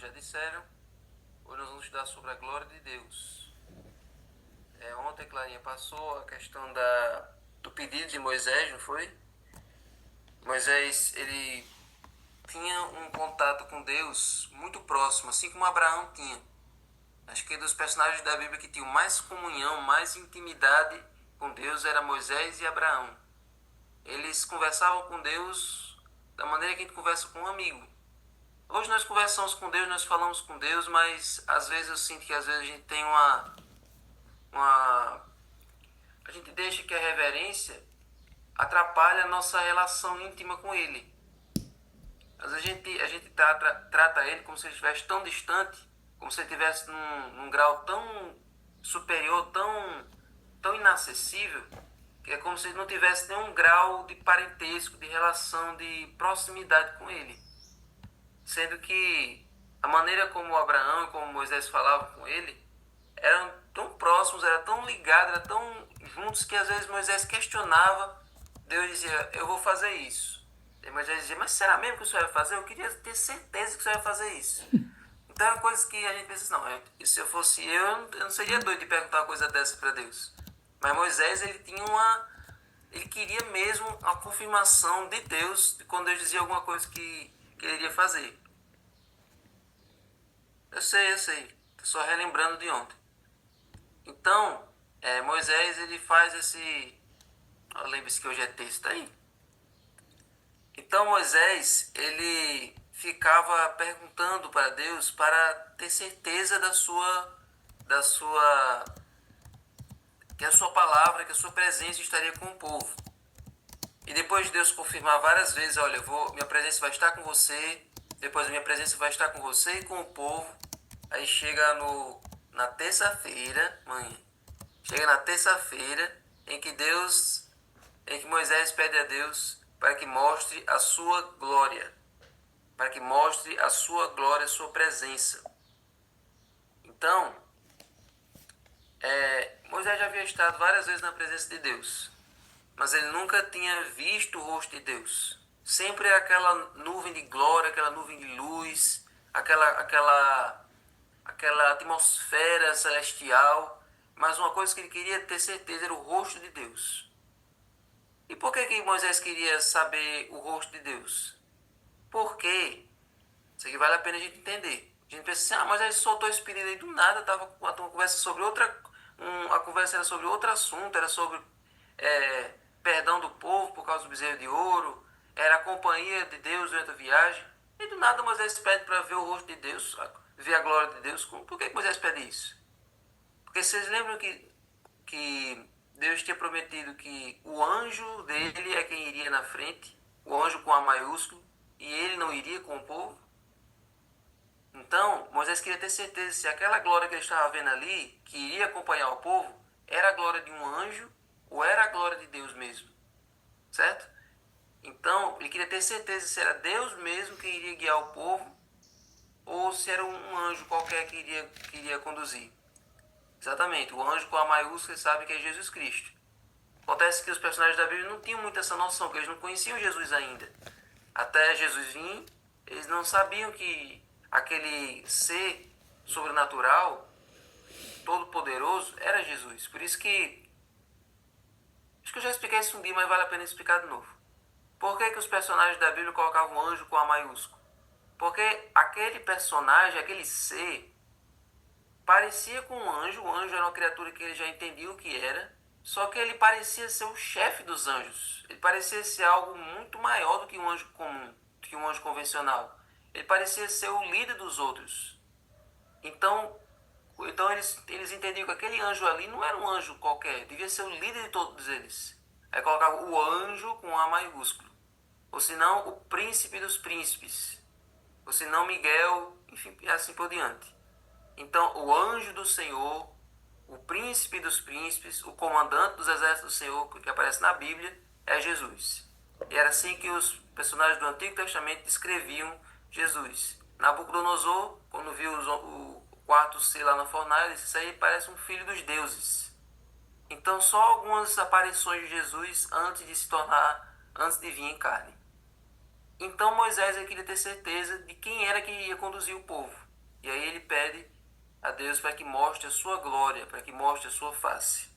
já disseram. Hoje nós vamos estudar sobre a glória de Deus. Ontem, Clarinha, passou a questão do pedido de Moisés, não foi? Moisés, ele tinha um contato com Deus muito próximo, assim como Abraão tinha. Acho que dos personagens da Bíblia que tinham mais comunhão, mais intimidade com Deus era Moisés e Abraão. Eles conversavam com Deus da maneira que a gente conversa com um amigo. Hoje nós conversamos com Deus, nós falamos com Deus, mas às vezes eu sinto que às vezes a gente tem a gente deixa que a reverência atrapalha a nossa relação íntima com Ele. Às vezes a gente trata Ele como se Ele estivesse tão distante, como se Ele estivesse num grau tão superior, tão inacessível, que é como se Ele não tivesse nenhum grau de parentesco, de relação, de proximidade com Ele. Sendo que a maneira como Abraão e como Moisés falavam com ele eram tão próximos, eram tão ligados, eram tão juntos que às vezes Moisés questionava, Deus dizia, eu vou fazer isso. E Moisés dizia, mas será mesmo que o senhor vai fazer? Eu queria ter certeza que o senhor vai fazer isso. Então é uma coisa que a gente pensa, não, se eu fosse eu não seria doido de perguntar uma coisa dessa para Deus. Mas Moisés, ele queria mesmo a confirmação de Deus quando Deus dizia alguma coisa que ele iria fazer. Eu sei. Tô só relembrando de ontem. Então, Moisés, ele faz esse... Lembre-se que hoje é texto aí. Então, Moisés, ele ficava perguntando para Deus para ter certeza que a sua palavra, que a sua presença estaria com o povo. E depois de Deus confirmar várias vezes, olha, minha presença vai estar com você, depois a minha presença vai estar com você e com o povo. Aí chega na terça-feira, chega na terça-feira em que Moisés pede a Deus para que mostre a sua glória, a sua presença. Então, Moisés já havia estado várias vezes na presença de Deus, mas ele nunca tinha visto o rosto de Deus. Sempre era aquela nuvem de glória, aquela nuvem de luz, aquela atmosfera celestial, mas uma coisa que ele queria ter certeza era o rosto de Deus. E por que Moisés queria saber o rosto de Deus? Porque isso aqui vale a pena a gente entender. A gente pensa assim, Moisés soltou esse pedido aí do nada, estava com uma conversa sobre a conversa era sobre outro assunto, era sobre perdão do povo por causa do bezerro de ouro, era a companhia de Deus durante a viagem. E do nada Moisés pede para ver o rosto de Deus, ver a glória de Deus. Por que Moisés pede isso? Porque vocês lembram que Deus tinha prometido que o anjo dele é quem iria na frente, o anjo com A maiúsculo, e ele não iria com o povo? Então, Moisés queria ter certeza se aquela glória que ele estava vendo ali, que iria acompanhar o povo, era a glória de um anjo ou era a glória de Deus mesmo. Certo? Então, ele queria ter certeza se era Deus mesmo que iria guiar o povo ou se era um anjo qualquer que iria conduzir. Exatamente, o anjo com A maiúscula sabe que é Jesus Cristo. Acontece que os personagens da Bíblia não tinham muito essa noção, porque eles não conheciam Jesus ainda. Até Jesus vir, eles não sabiam que aquele ser sobrenatural, todo-poderoso, era Jesus. Por isso que... Acho que eu já expliquei isso um dia, mas vale a pena explicar de novo. Por que os personagens da Bíblia colocavam um anjo com A maiúsculo? Porque aquele personagem, aquele ser, parecia com um anjo. O anjo era uma criatura que ele já entendia o que era, só que ele parecia ser o chefe dos anjos. Ele parecia ser algo muito maior do que um anjo comum, do que um anjo convencional. Ele parecia ser o líder dos outros. Então eles entendiam que aquele anjo ali não era um anjo qualquer, devia ser o líder de todos eles. Aí colocavam o anjo com A maiúsculo, ou senão o príncipe dos príncipes, ou senão Miguel, enfim, e assim por diante. Então o anjo do Senhor, o príncipe dos príncipes, o comandante dos exércitos do Senhor, que aparece na Bíblia, é Jesus. E era assim que os personagens do Antigo Testamento descreviam Jesus. Nabucodonosor, quando viu o quarto ser lá na fornalha, disse, isso aí parece um filho dos deuses. Então só algumas aparições de Jesus antes de vir em carne. Então Moisés queria ter certeza de quem era que ia conduzir o povo. E aí ele pede a Deus para que mostre a sua glória, para que mostre a sua face.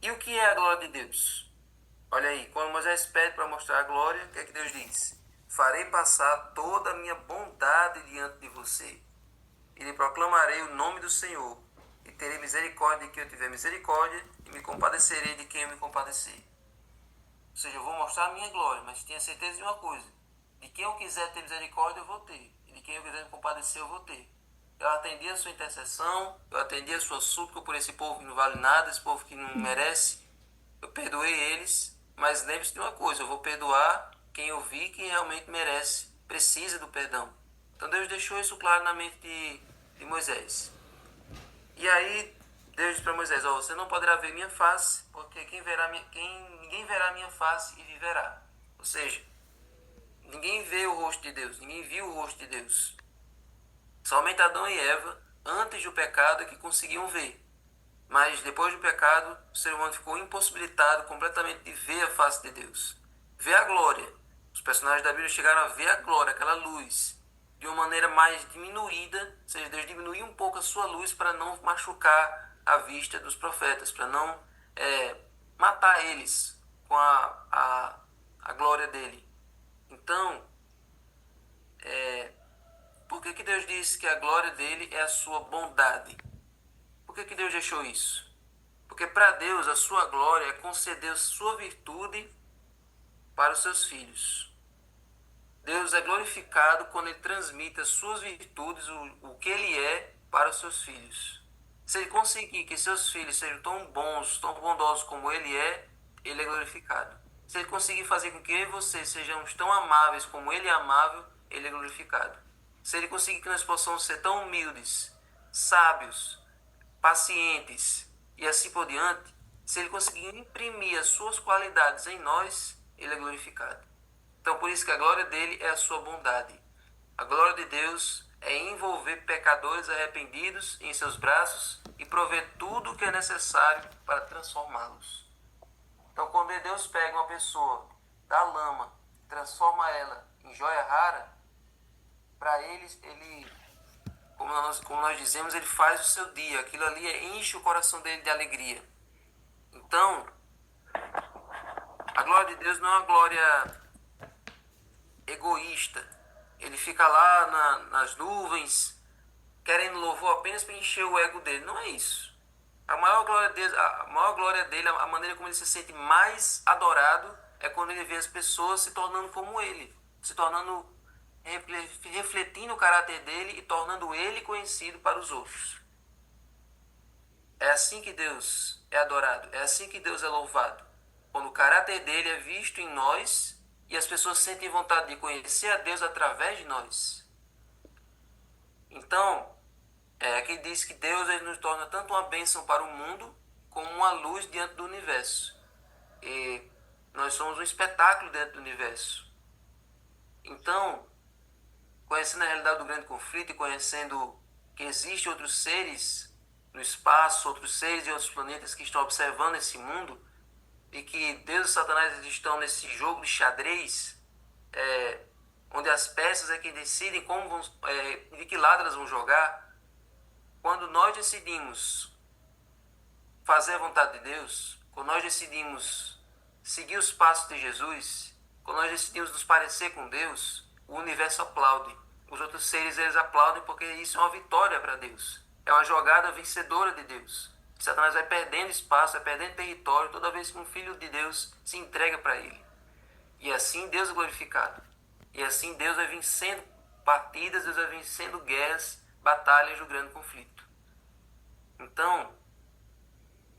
E o que é a glória de Deus? Olha aí, quando Moisés pede para mostrar a glória, o que é que Deus diz? Farei passar toda a minha bondade diante de você. E lhe proclamarei o nome do Senhor. E terei misericórdia de quem eu tiver misericórdia, e me compadecerei de quem eu me compadecer. Ou seja, eu vou mostrar a minha glória, mas tenha certeza de uma coisa: de quem eu quiser ter misericórdia, eu vou ter. E de quem eu quiser me compadecer, eu vou ter. Eu atendi a sua intercessão, eu atendi a sua súplica por esse povo que não vale nada, esse povo que não merece. Eu perdoei eles, mas lembre-se de uma coisa: eu vou perdoar quem eu vi que realmente merece, precisa do perdão. Então Deus deixou isso claro na mente de Moisés. E aí Deus disse para Moisés: você não poderá ver minha face, porque ninguém verá minha face e viverá. Ou seja, ninguém vê o rosto de Deus, ninguém viu o rosto de Deus. Somente Adão e Eva, antes do pecado, é que conseguiam ver. Mas depois do pecado, o ser humano ficou impossibilitado completamente de ver a face de Deus. Ver a glória. Os personagens da Bíblia chegaram a ver a glória, aquela luz, de uma maneira mais diminuída, ou seja, Deus diminuiu um pouco a sua luz para não machucar a vista dos profetas, para não matar eles com a glória dele. Então, por que Deus disse que a glória dele é a sua bondade? Por que Deus deixou isso? Porque para Deus a sua glória é conceder sua virtude para os seus filhos. Deus é glorificado quando ele transmite as suas virtudes, o que ele é, para os seus filhos. Se ele conseguir que seus filhos sejam tão bons, tão bondosos como ele é glorificado. Se ele conseguir fazer com que eu e você sejamos tão amáveis como ele é amável, ele é glorificado. Se ele conseguir que nós possamos ser tão humildes, sábios, pacientes e assim por diante, se ele conseguir imprimir as suas qualidades em nós, ele é glorificado. Então, por isso que a glória dele é a sua bondade. A glória de Deus é envolver pecadores arrependidos em seus braços e prover tudo o que é necessário para transformá-los. Então, quando Deus pega uma pessoa da lama, transforma ela em joia rara, para eles, como nós dizemos, ele faz o seu dia. Aquilo ali enche o coração dele de alegria. Então, a glória de Deus não é uma glória egoísta. Ele fica lá nas nuvens, querendo louvor apenas para encher o ego dele. Não é isso. A maior glória dele, a maneira como ele se sente mais adorado, é quando ele vê as pessoas se tornando como ele, se tornando, refletindo o caráter dele e tornando ele conhecido para os outros. É assim que Deus é adorado, é assim que Deus é louvado. Quando o caráter dele é visto em nós e as pessoas sentem vontade de conhecer a Deus através de nós. Então, aqui diz que Deus ele nos torna tanto uma bênção para o mundo como uma luz diante do universo. E nós somos um espetáculo dentro do universo. Então, conhecendo a realidade do grande conflito e conhecendo que existem outros seres no espaço, outros seres e outros planetas que estão observando esse mundo, e que Deus e Satanás estão nesse jogo de xadrez, onde as peças é que decidem de que lado elas vão jogar. Quando nós decidimos fazer a vontade de Deus, quando nós decidimos seguir os passos de Jesus, quando nós decidimos nos parecer com Deus, o universo aplaude. Os outros seres eles aplaudem porque isso é uma vitória para Deus. É uma jogada vencedora de Deus. Satanás vai perdendo espaço, vai perdendo território toda vez que um filho de Deus se entrega para ele. E assim Deus é glorificado. E assim Deus vai vencendo partidas, Deus vai vencendo guerras, batalhas do grande conflito. Então,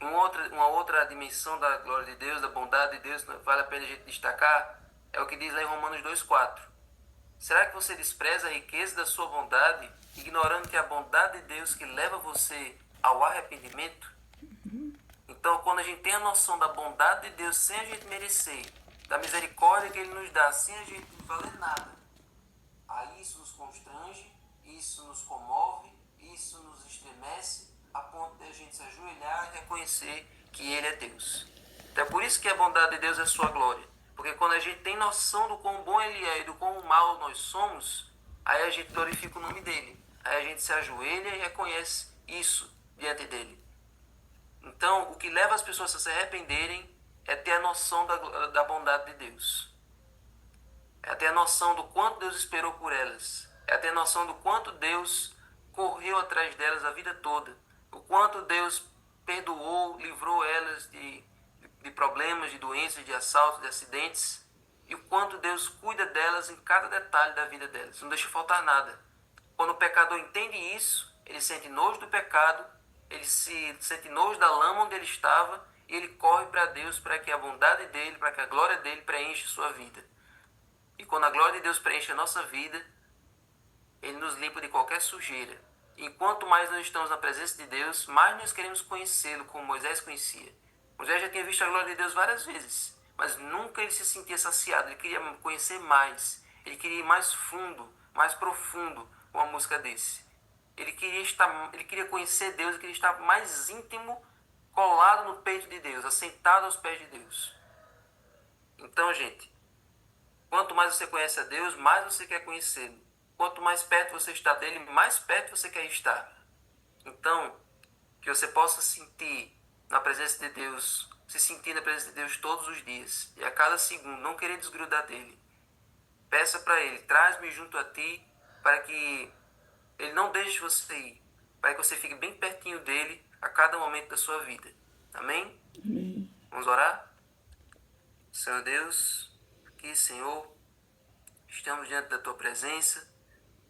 uma outra dimensão da glória de Deus, da bondade de Deus, vale a pena a gente destacar, é o que diz lá em Romanos 2,4. Será que você despreza a riqueza da sua bondade, ignorando que é a bondade de Deus que leva você ao arrependimento? Então, quando a gente tem a noção da bondade de Deus sem a gente merecer, da misericórdia que Ele nos dá sem a gente valer nada, aí isso nos constrange, isso nos comove, isso nos estremece, a ponto de a gente se ajoelhar e reconhecer que Ele é Deus. Então é por isso que a bondade de Deus é sua glória. Porque quando a gente tem noção do quão bom Ele é e do quão mal nós somos, aí a gente glorifica o nome dEle. Aí a gente se ajoelha e reconhece isso diante dele. Então, o que leva as pessoas a se arrependerem é ter a noção da bondade de Deus. É ter a noção do quanto Deus esperou por elas. É ter a noção do quanto Deus correu atrás delas a vida toda. O quanto Deus perdoou, livrou elas de problemas, de doenças, de assaltos, de acidentes. E o quanto Deus cuida delas em cada detalhe da vida delas. Não deixa faltar nada. Quando o pecador entende isso, ele sente nojo do pecado, ele se sente nojo da lama onde ele estava e ele corre para Deus para que a bondade dele, para que a glória dele preencha sua vida. E quando a glória de Deus preenche a nossa vida, ele nos limpa de qualquer sujeira. E quanto mais nós estamos na presença de Deus, mais nós queremos conhecê-lo como Moisés conhecia. Moisés já tinha visto a glória de Deus várias vezes, mas nunca ele se sentia saciado. Ele queria conhecer mais. Ele queria ir mais fundo, mais profundo com uma música desse. Ele queria conhecer Deus, ele queria estar mais íntimo, colado no peito de Deus, assentado aos pés de Deus. Então, gente, quanto mais você conhece a Deus, mais você quer conhecê-lo. Quanto mais perto você está dele, mais perto você quer estar. Então, que você possa sentir na presença de Deus, se sentir na presença de Deus todos os dias, e a cada segundo, não querer desgrudar dele. Peça para ele, traz-me junto a ti, para que ele não deixe você ir, para que você fique bem pertinho dele a cada momento da sua vida. Amém? Amém. Vamos orar? Senhor Deus, aqui, Senhor, estamos diante da tua presença.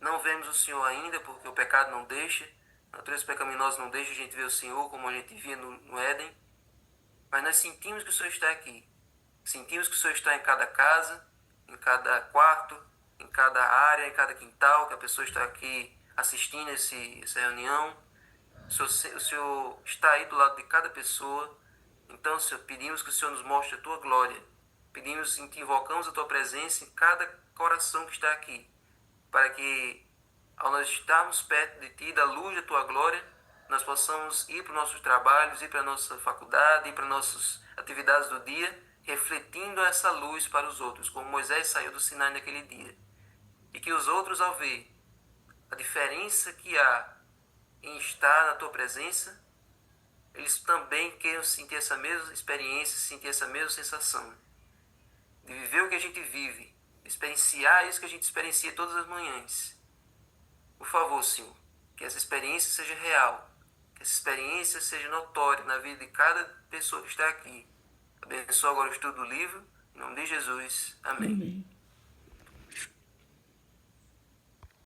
Não vemos o Senhor ainda, porque o pecado não deixa. A natureza pecaminosa não deixa a gente ver o Senhor como a gente via no Éden. Mas nós sentimos que o Senhor está aqui. Sentimos que o Senhor está em cada casa, em cada quarto, em cada área, em cada quintal, que a pessoa está aqui assistindo essa reunião. O Senhor está aí do lado de cada pessoa. Então, Senhor, pedimos que o Senhor nos mostre a tua glória. Pedimos e te invocamos a tua presença em cada coração que está aqui, para que, ao nós estarmos perto de ti, da luz da tua glória, nós possamos ir para os nossos trabalhos, ir para a nossa faculdade, ir para nossas atividades do dia, refletindo essa luz para os outros, como Moisés saiu do Sinai naquele dia. E que os outros, ao ver a diferença que há em estar na tua presença, eles também queiram sentir essa mesma experiência, sentir essa mesma sensação de viver o que a gente vive, de experienciar isso que a gente experiencia todas as manhãs. Por favor, Senhor, que essa experiência seja real, que essa experiência seja notória na vida de cada pessoa que está aqui. Abençoa agora o estudo do livro, em nome de Jesus. Amém. Amém.